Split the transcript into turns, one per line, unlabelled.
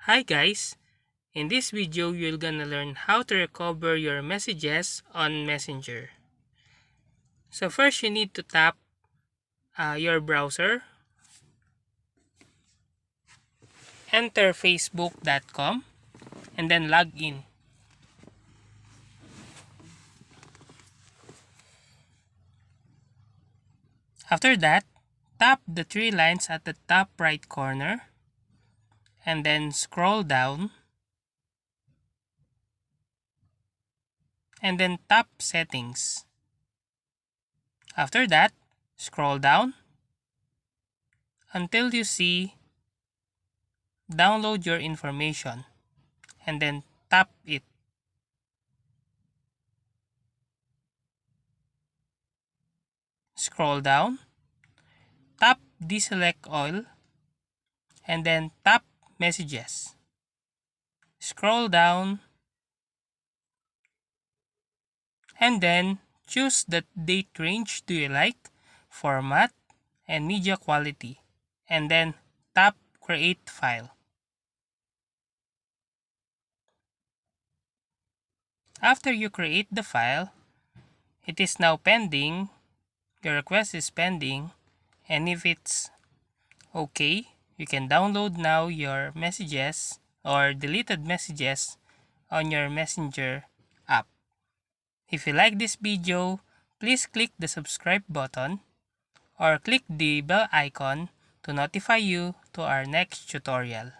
Hi guys! In this video, you're gonna learn how to recover your messages on Messenger. So first, you need to tap your browser, enter facebook.com, and then log in. After that, tap the three lines at the top right corner, and then scroll down, and then tap settings. After that, scroll down until you see download your information, and then tap it. Scroll down, tap deselect all, and then tap messages. Scroll down and then choose the date range do you like, format, and media quality, and then tap create file. After you create the file, it is now pending, your request is pending, and if it's okay, you can download now your messages or deleted messages on your Messenger app. If you like this video, please click the subscribe button or click the bell icon to notify you to our next tutorial.